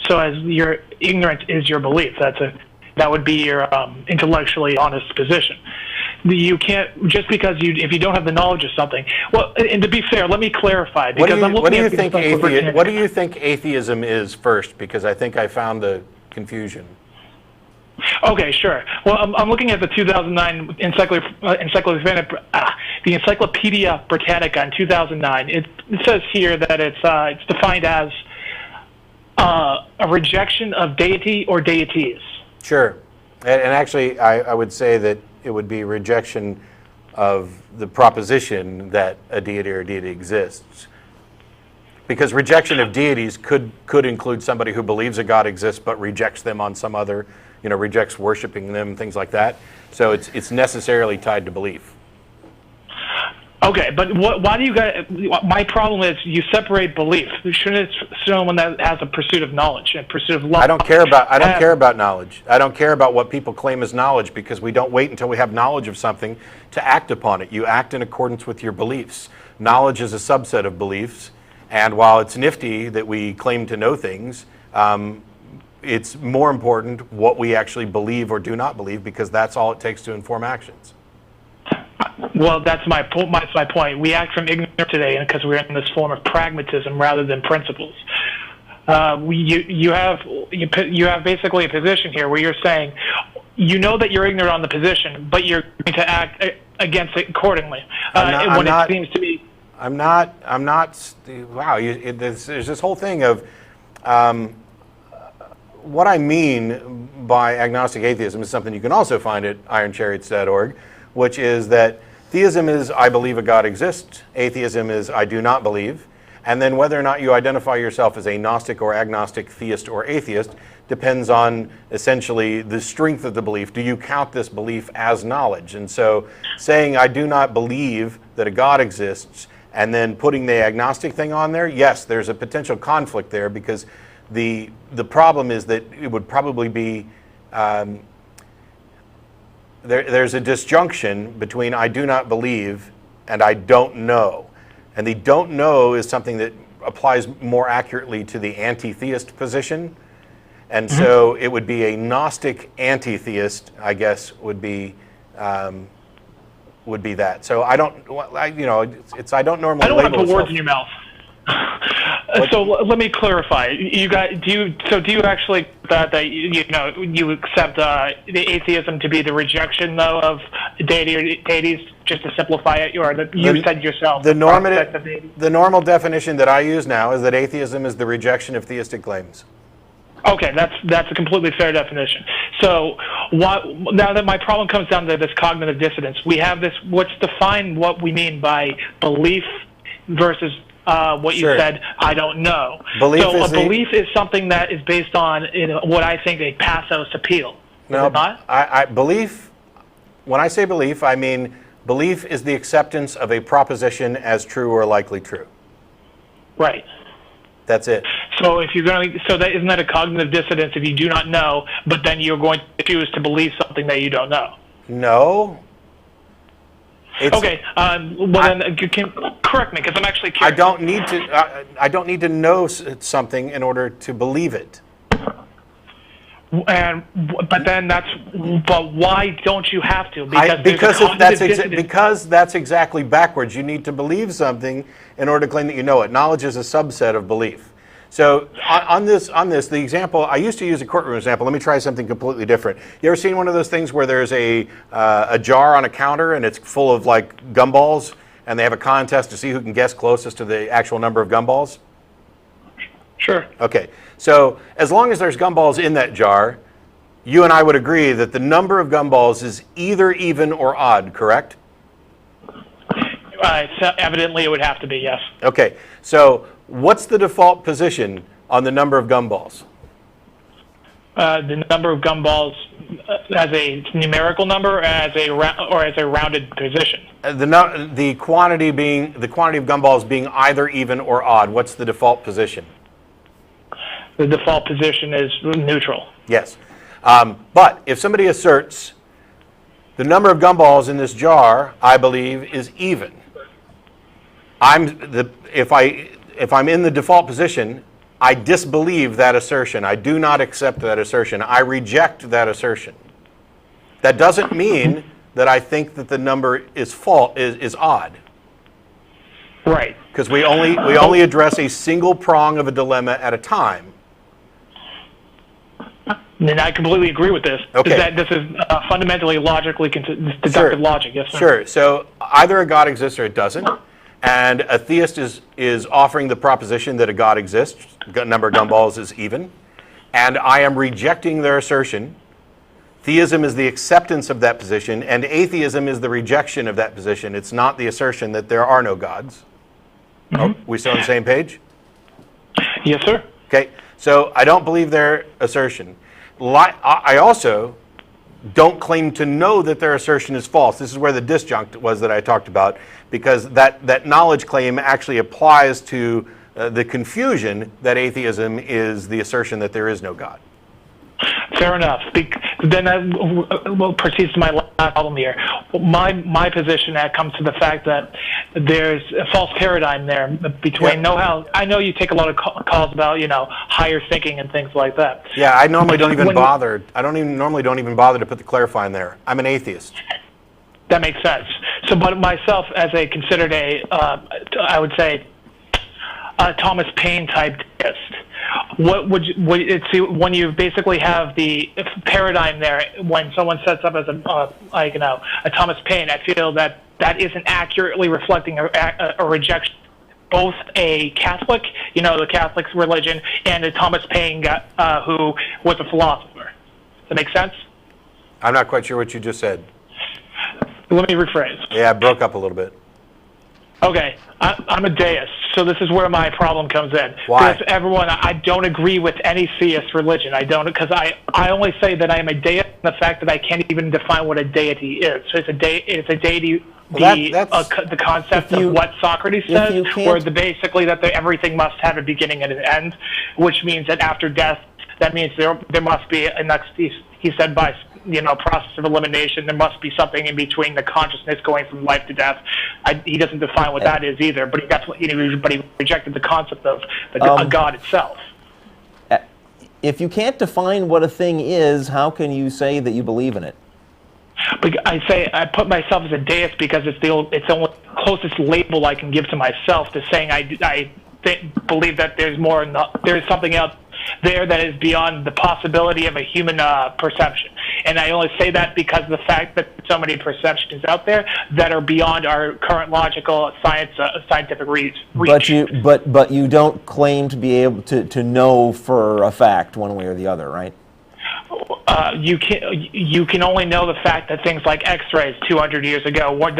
So as your ignorance is your belief. That would be your intellectually honest position. You can't, just because if you don't have the knowledge of something. Well, and to be fair, let me clarify, because What do you think atheism is first? Because I think I found the confusion. Okay, sure. Well, I'm looking at the 2009 the Encyclopedia Britannica in 2009. It says here that it's defined as a rejection of deity or deities. Sure. And actually, I would say that it would be rejection of the proposition that a deity or deity exists. Because rejection of deities could include somebody who believes a God exists but rejects them on some other, rejects worshiping them, things like that. So it's necessarily tied to belief. Okay, but why do you guys? My problem is you separate belief. Shouldn't it someone that has a pursuit of knowledge and pursuit of love? I don't care about knowledge. I don't care about what people claim as knowledge, because we don't wait until we have knowledge of something to act upon it. You act in accordance with your beliefs. Knowledge is a subset of beliefs, and while it's nifty that we claim to know things, it's more important what we actually believe or do not believe, because that's all it takes to inform actions. Well, that's my point. We act from ignorance today because we're in this form of pragmatism rather than principles. You have basically a position here where you're saying, that you're ignorant on the position, but you're going to act against it accordingly. It seems to be. I'm not. Wow. There's this whole thing of what I mean by agnostic atheism is something you can also find at ironchariots.org, which is that theism is I believe a God exists, atheism is I do not believe, and then whether or not you identify yourself as a Gnostic or agnostic, theist or atheist depends on essentially the strength of the belief. Do you count this belief as knowledge? And so saying I do not believe that a God exists and then putting the agnostic thing on there, yes, there's a potential conflict there, because the problem is that it would probably be there's a disjunction between I do not believe and I don't know. And the don't know is something that applies more accurately to the anti-theist position. And so it would be a Gnostic anti-theist, I guess, would be that. So I don't normally. I don't want to put words in your mouth. So let me clarify. Do you actually that you accept the atheism to be the rejection though of deity or deities, just to simplify it, or you said yourself the normal definition that I use now is that atheism is the rejection of theistic claims. Okay, that's a completely fair definition. So now that my problem comes down to this cognitive dissonance, we have this. Let's define what we mean by belief versus what you said, I don't know. Belief is something that is based on what I think a pathos appeal. No, I belief. When I say belief, I mean belief is the acceptance of a proposition as true or likely true. Right. That's it. So if you're going to, isn't that a cognitive dissonance if you do not know, but then you're going to choose to believe something that you don't know? No. Okay. Then you can correct me, because I'm actually curious. I don't need to know something in order to believe it. But why don't you have to? Because that's exactly backwards. You need to believe something in order to claim that you know it. Knowledge is a subset of belief. So on this, the example, I used to use a courtroom example. Let me try something completely different. You ever seen one of those things where there's a jar on a counter and it's full of like gumballs, and they have a contest to see who can guess closest to the actual number of gumballs? Sure. Okay. So as long as there's gumballs in that jar, you and I would agree that the number of gumballs is either even or odd, correct? Evidently, it would have to be, yes. Okay. So what's the default position on the number of gumballs? The number of gumballs as a numerical number, or as a rounded position. The quantity of gumballs being either even or odd. What's the default position? The default position is neutral. Yes. But if somebody asserts the number of gumballs in this jar, I believe, is even. If I'm in the default position, I disbelieve that assertion. I do not accept that assertion. I reject that assertion. That doesn't mean that I think that the number is odd. Right. Because we only address a single prong of a dilemma at a time. And I completely agree with this. Okay. That this is fundamentally logically deductive logic. Yes, sir. Sure. So either a God exists or it doesn't. And a theist is offering the proposition that a God exists, number of gumballs is even. And I am rejecting their assertion. Theism is the acceptance of that position, and atheism is the rejection of that position. It's not the assertion that there are no gods. Oh, we still on the same page? Yes, sir. Okay, so I don't believe their assertion. I also don't claim to know that their assertion is false. This is where the disjunct was that I talked about, because that knowledge claim actually applies to the confusion that atheism is the assertion that there is no God. Fair enough. Then that proceeds to my last problem here. My position that comes to the fact that there's a false paradigm there between know-how. I know you take a lot of calls about higher thinking and things like that. Yeah, I normally don't even bother. Normally don't even bother to put the clarifying there. I'm an atheist. That makes sense. So, but myself, as a considered I would say, Thomas Paine type theist. What would when you basically have the paradigm there, when someone sets up as a Thomas Paine, I feel that isn't accurately reflecting a rejection, both a Catholic, the Catholic religion, and a Thomas Paine who was a philosopher. Does that make sense? I'm not quite sure what you just said. Let me rephrase. Yeah, it broke up a little bit. Okay, I'm a deist, so this is where my problem comes in. Why? Because I don't agree with any theist religion. I don't, because I only say that I am a deist in the fact that I can't even define what a deity is. So it's a deity, the concept of what Socrates says, or basically that everything must have a beginning and an end, which means that after death, that means there must be a next. He said by process of elimination, there must be something in between the consciousness going from life to death. He doesn't define what that is either, but that's what he rejected the concept of God itself. If you can't define what a thing is, how can you say that you believe in it? But I put myself as a deist because it's the only closest label I can give to myself to saying I believe that there's something else there that is beyond the possibility of a human perception. And I only say that because of the fact that so many perceptions out there that are beyond our current logical scientific reach. But you don't claim to be able to know for a fact one way or the other, right? You can only know the fact that things like X-rays 200 years ago weren't